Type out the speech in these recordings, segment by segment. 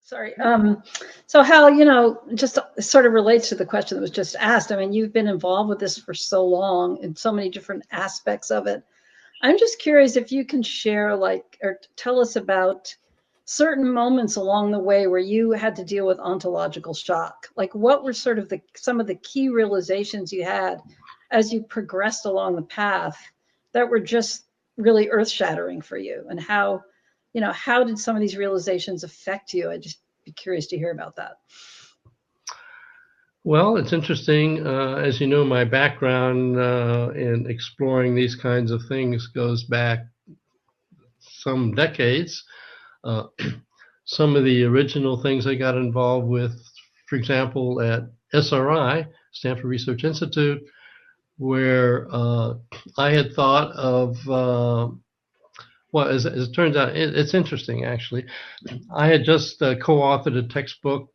Sorry. So Hal, just sort of relates to the question that was just asked. I mean, you've been involved with this for so long in so many different aspects of it. I'm just curious if you can share, or tell us about certain moments along the way where you had to deal with ontological shock. Like, what were sort of some of the key realizations you had as you progressed along the path that were just really earth-shattering for you, and how did some of these realizations affect you? I'd just be curious to hear about that. Well, it's interesting. As you know, my background in exploring these kinds of things goes back some decades. Some of the original things I got involved with, for example, at SRI, Stanford Research Institute, where I had thought of, well, as it turns out, it's interesting, actually. I had just co-authored a textbook,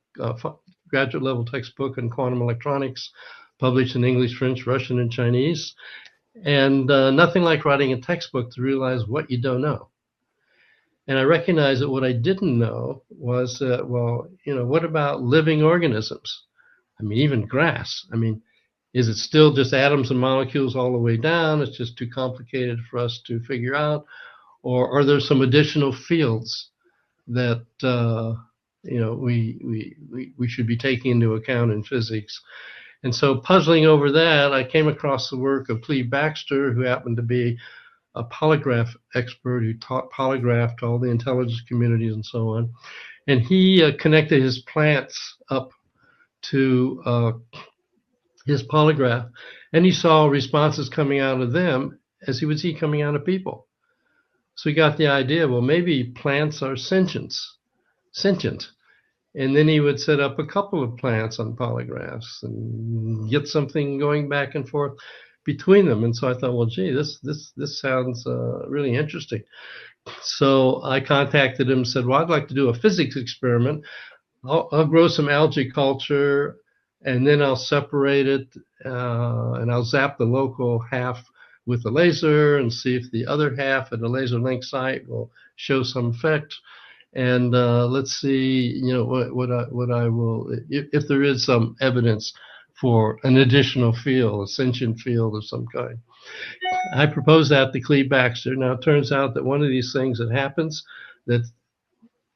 graduate level textbook on quantum electronics, published in English, French, Russian, and Chinese. And nothing like writing a textbook to realize what you don't know. And I recognized that what I didn't know was, what about living organisms? I mean, even grass. I mean, is it still just atoms and molecules all the way down? It's just too complicated for us to figure out. Or are there some additional fields that we should be taking into account in physics? And so, puzzling over that, I came across the work of Cleve Baxter, who happened to be a polygraph expert who taught polygraph to all the intelligence communities and so on. And he connected his plants up to his polygraph, and he saw responses coming out of them as he would see coming out of people. So he got the idea, well, maybe plants are sentient. And then he would set up a couple of plants on polygraphs and get something going back and forth between them. And so I thought, well, gee, this sounds really interesting. So I contacted him and said, well, I'd like to do a physics experiment. I'll grow some algae culture, and then I'll separate it, and I'll zap the local half with a laser and see if the other half at a laser link site will show some effect. And let's see, what I will, if there is some evidence for an additional field, a sentient field of some kind. I proposed that to Cleve Baxter. Now, it turns out that one of these things that happens that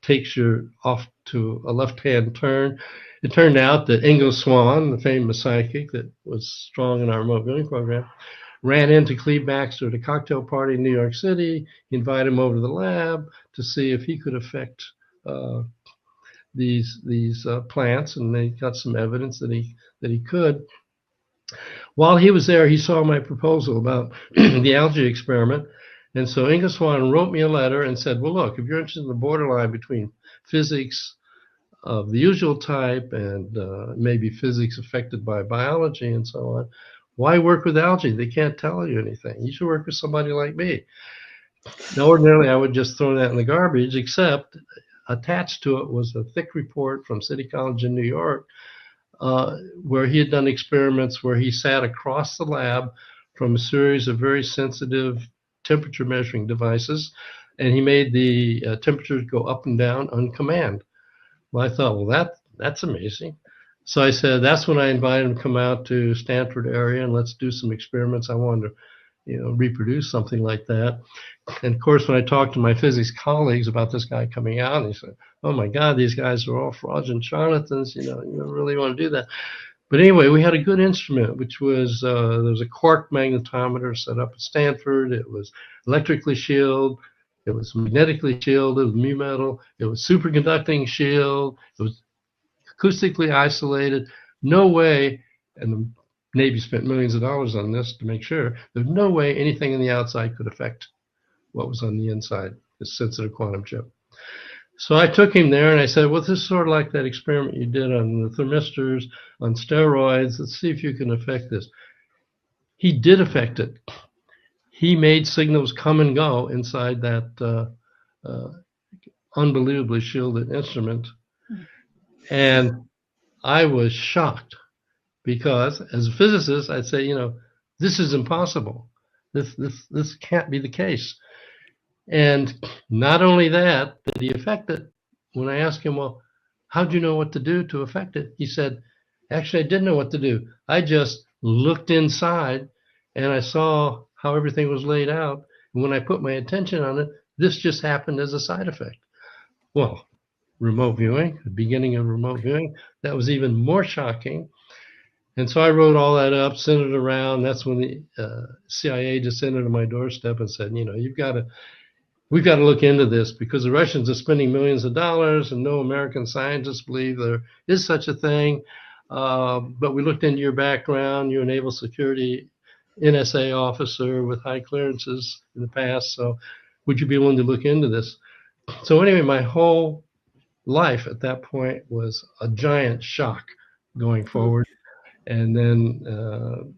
takes you off to a left-hand turn, it turned out that Ingo Swann, the famous psychic that was strong in our remote viewing program, ran into Cleve Baxter at a cocktail party in New York City. He invited him over to the lab to see if he could affect these plants, and they got some evidence that he could. While he was there, he saw my proposal about the algae experiment, and so Ingo Swann wrote me a letter and said, well, look, if you're interested in the borderline between physics of the usual type and maybe physics affected by biology and so on, why work with algae? They can't tell you anything. You should work with somebody like me. Now, ordinarily, I would just throw that in the garbage, except attached to it was a thick report from City College in New York, where he had done experiments where he sat across the lab from a series of very sensitive temperature measuring devices, and he made the temperatures go up and down on command. Well, I thought, well, that's amazing. So I said, that's when I invited him to come out to Stanford area and let's do some experiments. I wanted to, reproduce something like that. And of course, when I talked to my physics colleagues about this guy coming out, they said, oh my God, these guys are all fraudulent charlatans. You don't really want to do that. But anyway, we had a good instrument, which was, there was a quark magnetometer set up at Stanford. It was electrically shielded. It was magnetically shielded with mu metal. It was superconducting shield. It was acoustically isolated. No way, and the Navy spent millions of dollars on this to make sure, there's no way anything on the outside could affect what was on the inside, this sensitive quantum chip. So I took him there and I said, well, this is sort of like that experiment you did on the thermistors, on steroids. Let's see if you can affect this. He did affect it. He made signals come and go inside that unbelievably shielded instrument. And I was shocked because as a physicist, I'd say, this is impossible. This can't be the case. And not only that, but he affected, when I asked him, well, how'd you know what to do to affect it? He said, actually, I didn't know what to do. I just looked inside and I saw how everything was laid out. And when I put my attention on it, this just happened as a side effect. Well, remote viewing, the beginning of remote viewing, that was even more shocking. And so I wrote all that up, sent it around. That's when the CIA descended on my doorstep and said, we've got to look into this because the Russians are spending millions of dollars and no American scientists believe there is such a thing. But we looked into your background. You're a naval security NSA officer with high clearances in the past. So would you be willing to look into this? So anyway, my whole life at that point was a giant shock going forward. And then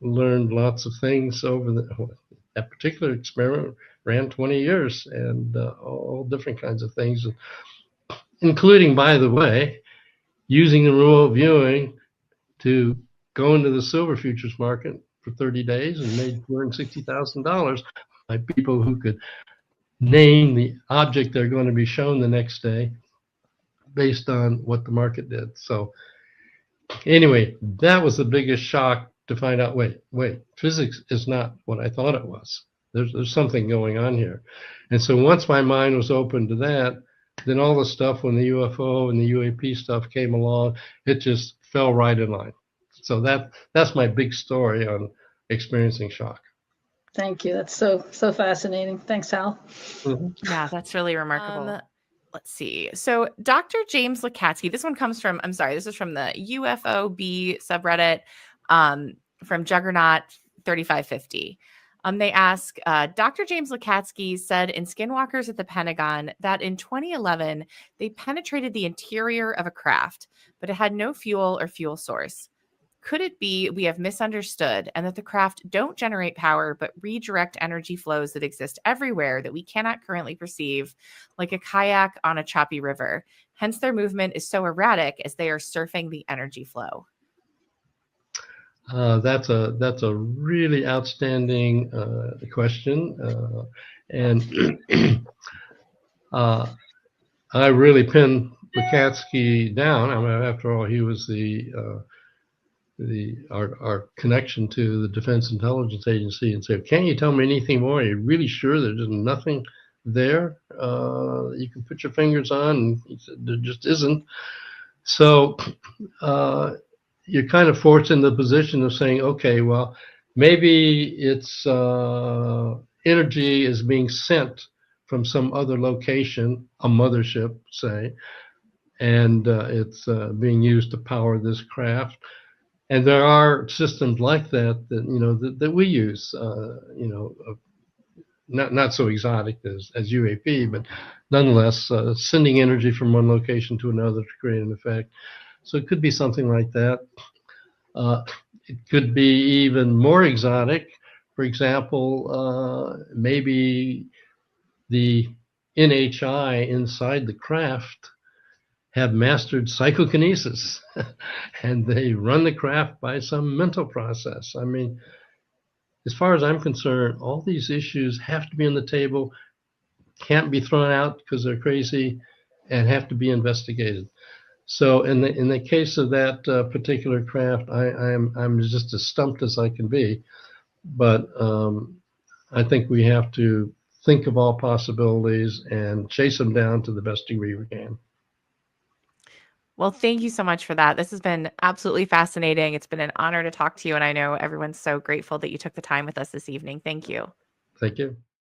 learned lots of things over that particular experiment ran 20 years and all different kinds of things, including, by the way, using the remote viewing to go into the silver futures market for 30 days and made $260,000 by people who could name the object they're going to be shown the next day based on what the market did. So anyway, that was the biggest shock to find out, wait, physics is not what I thought it was. There's something going on here. And so once my mind was open to that, then all the stuff when the UFO and the UAP stuff came along, it just fell right in line. So that's my big story on experiencing shock. Thank you. That's so fascinating. Thanks, Hal. Mm-hmm. Yeah, that's really remarkable. Let's see. So Dr. James Lakatsky, this one comes from, this is from the UFOB subreddit from Juggernaut 3550. They ask, Dr. James Lakatsky said in Skinwalkers at the Pentagon that in 2011, they penetrated the interior of a craft, but it had no fuel or fuel source. Could it be we have misunderstood and that the craft don't generate power, but redirect energy flows that exist everywhere that we cannot currently perceive, like a kayak on a choppy river? Hence, their movement is so erratic as they are surfing the energy flow. That's a really outstanding question, and I really pinned Lakatsky down. I mean, after all, he was our connection to the Defense Intelligence Agency, and said, "Can't you tell me anything more? Are you really sure there's nothing there you can put your fingers on?" And he said, "There just isn't." So you're kind of forced in the position of saying, okay, well, maybe it's energy is being sent from some other location, a mothership, say, and it's being used to power this craft. And there are systems like that that we use, not so exotic as UAP, but nonetheless sending energy from one location to another to create an effect. So it could be something like that. It could be even more exotic. For example, maybe the NHI inside the craft have mastered psychokinesis and they run the craft by some mental process. I mean, as far as I'm concerned, all these issues have to be on the table, can't be thrown out because they're crazy, and have to be investigated. So in the case of that particular craft, I'm just as stumped as I can be, but I think we have to think of all possibilities and chase them down to the best degree we can. Well, thank you so much for that. This has been absolutely fascinating. It's been an honor to talk to you, and I know everyone's so grateful that you took the time with us this evening. Thank you. Thank you.